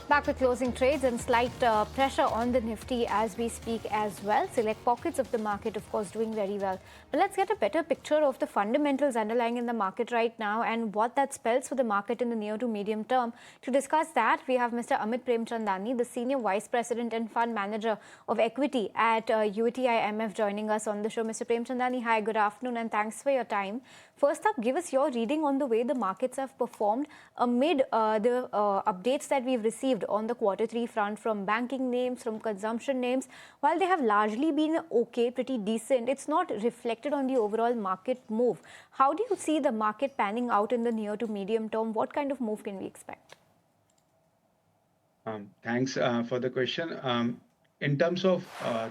Back with closing trades and slight pressure on the Nifty as we speak as well. Select pockets of the market, of course, doing very well. But let's get a better picture of the fundamentals underlying in the market right now and what that spells for the market in the near to medium term. To discuss that, we have Mr. Amit Premchandani, the Senior Vice President and Fund Manager of Equity at UATIMF, joining us on the show. Mr. Premchandani, hi, good afternoon, and thanks for your time. First up, give us your reading on the way the markets have performed amid the updates that we've received on the Q3 front from banking names, from consumption names. While they have largely been okay, pretty decent, it's not reflected on the overall market move. How do you see the market panning out in the near to medium term? What kind of move can we expect? Thanks for the question. In terms of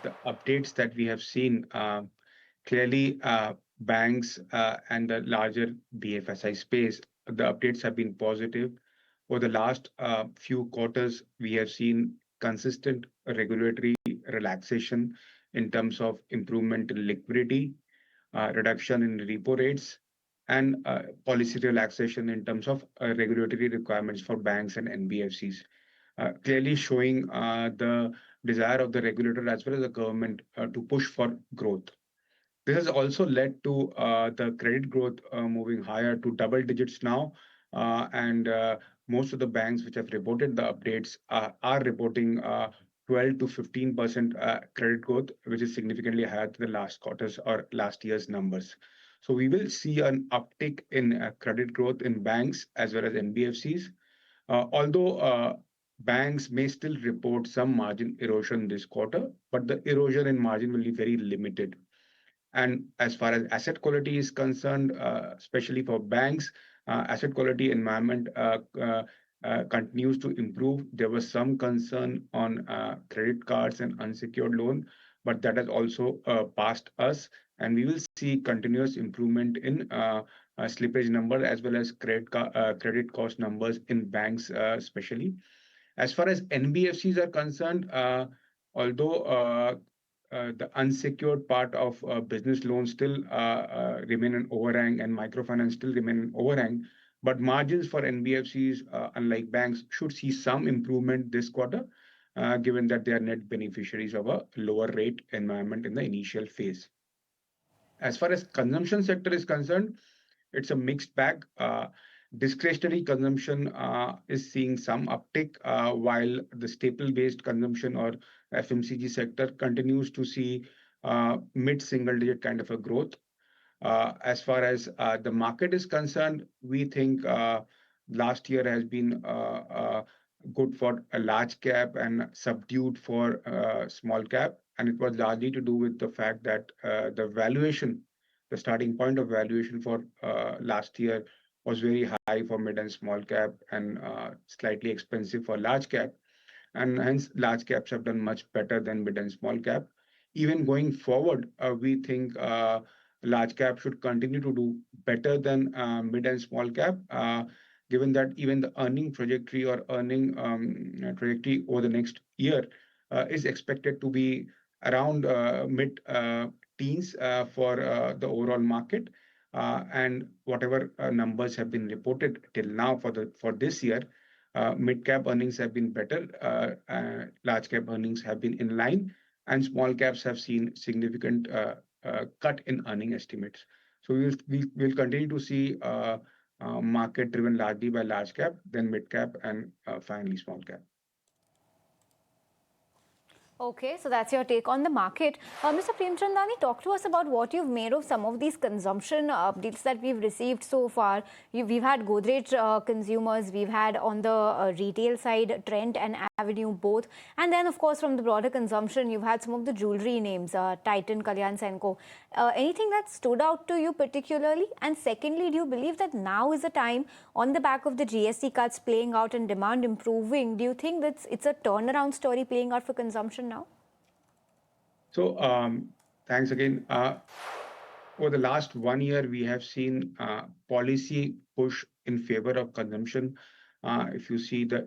the updates that we have seen, clearly banks and the larger BFSI space, the updates have been positive. For the last few quarters, we have seen consistent regulatory relaxation in terms of improvement in liquidity, reduction in repo rates, and policy relaxation in terms of regulatory requirements for banks and NBFCs, clearly showing the desire of the regulator as well as the government to push for growth. This has also led to the credit growth moving higher to double digits now, and most of the banks which have reported the updates are reporting 12 to 15% credit growth, which is significantly higher than the last quarter's or last year's numbers. So we will see an uptick in credit growth in banks as well as NBFCs, although banks may still report some margin erosion this quarter, but the erosion in margin will be very limited. And as far as asset quality is concerned, especially for banks, asset quality environment continues to improve. There was some concern on credit cards and unsecured loan, but that has also passed us, and we will see continuous improvement in slippage number as well as credit cost numbers in banks, especially. As far as NBFCs are concerned, although the unsecured part of business loans still remain an overhang and microfinance still remain an overhang, but margins for NBFCs, unlike banks, should see some improvement this quarter, given that they are net beneficiaries of a lower rate environment in the initial phase. As far as consumption sector is concerned, it's a mixed bag. Discretionary consumption is seeing some uptick, while the staple-based consumption or FMCG sector continues to see mid-single-digit kind of a growth. As far as the market is concerned, we think last year has been good for a large cap and subdued for small cap, and it was largely to do with the fact that the starting point of valuation for last year was very high for mid and small cap and slightly expensive for large cap. And hence, large caps have done much better than mid and small cap. Even going forward, we think large cap should continue to do better than mid and small cap, given that even the earning trajectory or earning trajectory over the next year is expected to be around mid teens for the overall market. And whatever numbers have been reported till now for this year, mid cap earnings have been better, large cap earnings have been in line, and small caps have seen significant cut in earning estimates. So we'll continue to see market driven largely by large cap, then mid cap, and finally small cap. Okay, so that's your take on the market. Mr. Premchandani, talk to us about what you've made of some of these consumption updates that we've received so far. We've had Godrej consumers, we've had on the retail side, Trent and Avenue both. And then, of course, from the broader consumption, you've had some of the jewelry names, Titan, Kalyan Senko. Anything that stood out to you particularly? And secondly, do you believe that now is the time, on the back of the GST cuts playing out and demand improving, do you think that it's a turnaround story playing out for consumption now? So thanks again. Over the last 1 year, we have seen policy push in favor of consumption. If you see the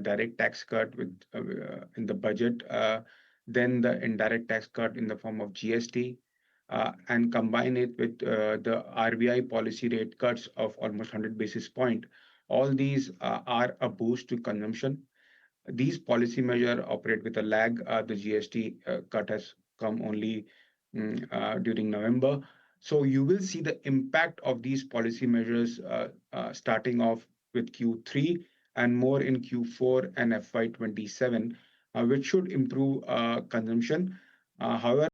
direct tax cut in the budget, then the indirect tax cut in the form of GST, and combine it with the RBI policy rate cuts of almost 100 basis points, all these are a boost to consumption. These policy measures operate with a lag. The GST cut has come only during November. So you will see the impact of these policy measures starting off with Q3 and more in Q4 and FY27, which should improve consumption. However,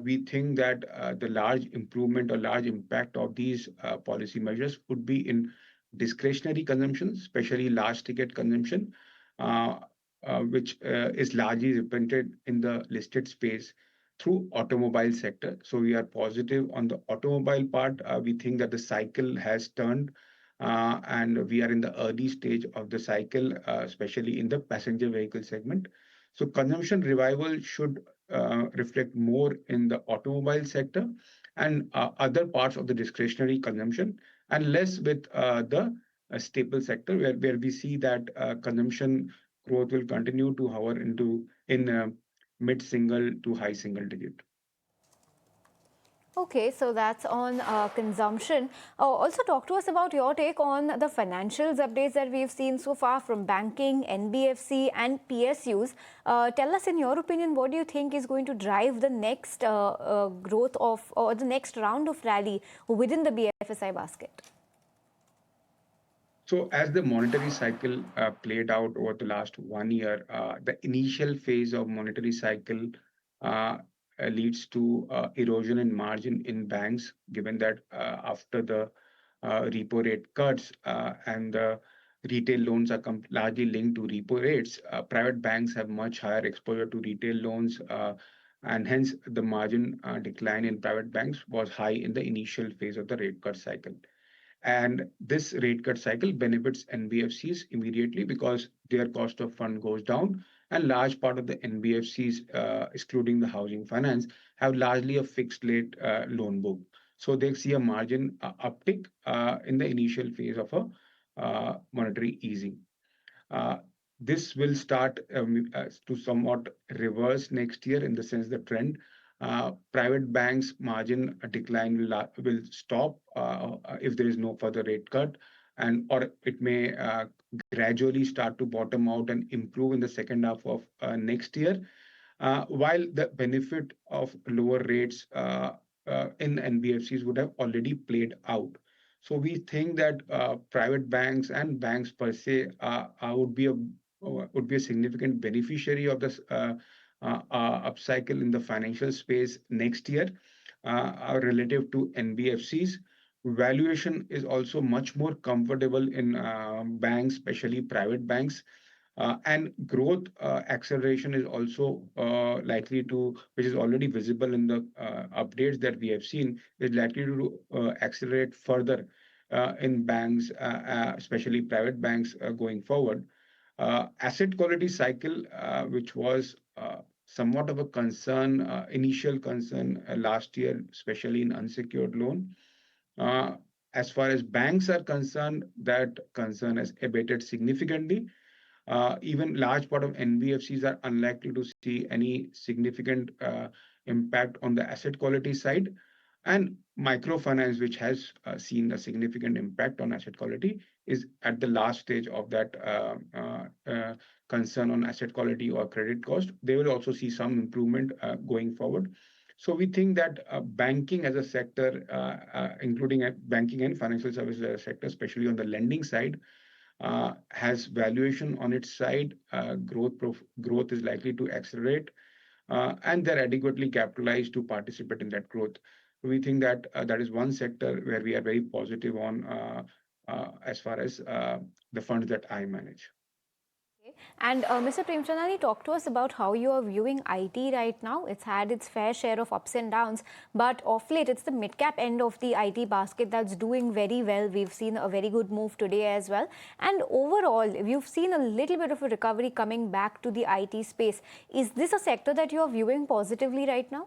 we think that the large improvement or large impact of these policy measures would be in discretionary consumption, especially large ticket consumption, uh, which is largely represented in the listed space through automobile sector. So we are positive on the automobile part. We think that the cycle has turned, and we are in the early stage of the cycle, especially in the passenger vehicle segment. So consumption revival should reflect more in the automobile sector and other parts of the discretionary consumption, and less with the staple sector, where we see that consumption growth will continue to hover in mid single to high single digit. Okay, so that's on consumption. Also, talk to us about your take on the financials updates that we've seen so far from banking, NBFC, and PSUs. Tell us, in your opinion, what do you think is going to drive the next growth of or the next round of rally within the BFSI basket? So as the monetary cycle played out over the last 1 year, the initial phase of monetary cycle uh, leads to erosion in margin in banks, given that after the repo rate cuts and the retail loans are largely linked to repo rates, private banks have much higher exposure to retail loans, and hence the margin decline in private banks was high in the initial phase of the rate cut cycle. And this rate cut cycle benefits NBFCs immediately because their cost of fund goes down. And large part of the NBFCs, excluding the housing finance, have largely a fixed rate loan book. So they see a margin uptick in the initial phase of a monetary easing. Uh, this will start to somewhat reverse next year in the sense the trend. Private banks margin decline will stop if there is no further rate cut, and or it may gradually start to bottom out and improve in the second half of next year, while the benefit of lower rates in NBFCs would have already played out. So we think that private banks and banks per se would be a significant beneficiary of this upcycle in the financial space next year relative to NBFCs. Valuation is also much more comfortable in banks, especially private banks, and growth acceleration is also likely to, which is already visible in the updates that we have seen, is likely to accelerate further in banks, especially private banks, going forward. Asset quality cycle, which was somewhat of a concern, initial concern last year, especially in unsecured loan. Uh, as far as banks are concerned, that concern has abated significantly. Even large part of NBFCs are unlikely to see any significant impact on the asset quality side. And microfinance, which has seen a significant impact on asset quality, is at the last stage of that concern on asset quality or credit cost. They will also see some improvement going forward. So we think that banking as a sector, including banking and financial services as a sector, especially on the lending side, has valuation on its side. Growth is likely to accelerate, and they're adequately capitalized to participate in that growth. We think that that is one sector where we are very positive on as far as the funds that I manage. And Mr. Premchandani, talk to us about how you are viewing IT right now. It's had its fair share of ups and downs, but of late, it's the mid-cap end of the IT basket that's doing very well. We've seen a very good move today as well. And overall, we've seen a little bit of a recovery coming back to the IT space. Is this a sector that you are viewing positively right now?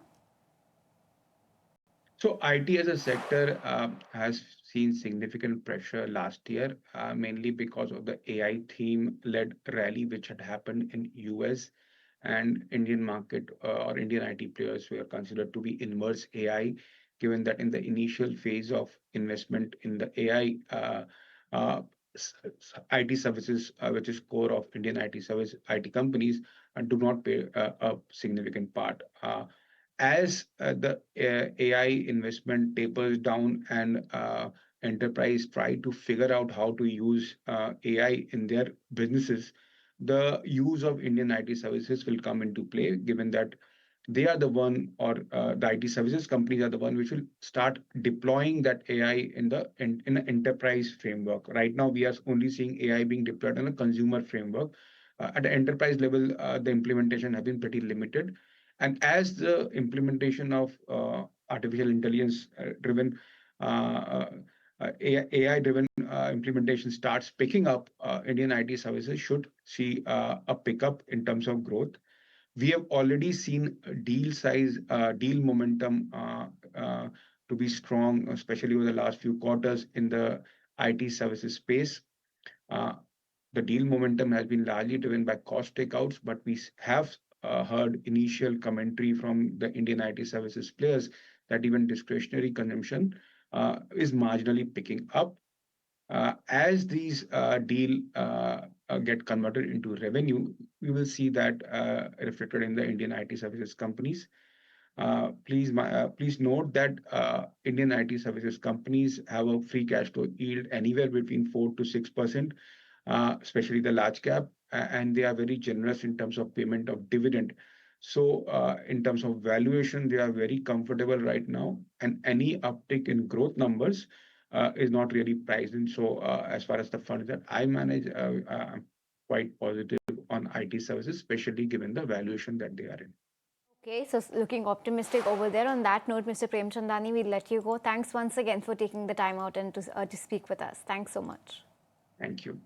So IT as a sector has seen significant pressure last year, mainly because of the AI theme-led rally which had happened in US and Indian market, or Indian IT players were considered to be inverse AI, given that in the initial phase of investment in the AI, IT services, which is core of Indian IT companies, do not pay a significant part. As the AI investment tapers down and enterprise try to figure out how to use AI in their businesses, the use of Indian IT services will come into play, given that they are the one, or the IT services companies are the one which will start deploying that AI in an enterprise framework. Right now, we are only seeing AI being deployed in a consumer framework. At the enterprise level, the implementation has been pretty limited. And as the implementation of artificial intelligence driven AI driven implementation starts picking up, Indian IT services should see a pickup in terms of growth. We have already seen deal momentum to be strong, especially over the last few quarters in the IT services space. Uh, the deal momentum has been largely driven by cost takeouts, but we have heard initial commentary from the Indian IT services players that even discretionary consumption is marginally picking up. As these deal get converted into revenue, we will see that reflected in the Indian IT services companies. Please note that Indian IT services companies have a free cash flow yield anywhere between 4 to 6%, especially the large cap, and they are very generous in terms of payment of dividend. So, in terms of valuation, they are very comfortable right now, and any uptick in growth numbers is not really priced in. So, as far as the funds that I manage, I'm quite positive on IT services, especially given the valuation that they are in. Okay, so looking optimistic over there. On that note, Mr. Premchandani, we'll let you go. Thanks once again for taking the time out and to speak with us. Thanks so much. Thank you.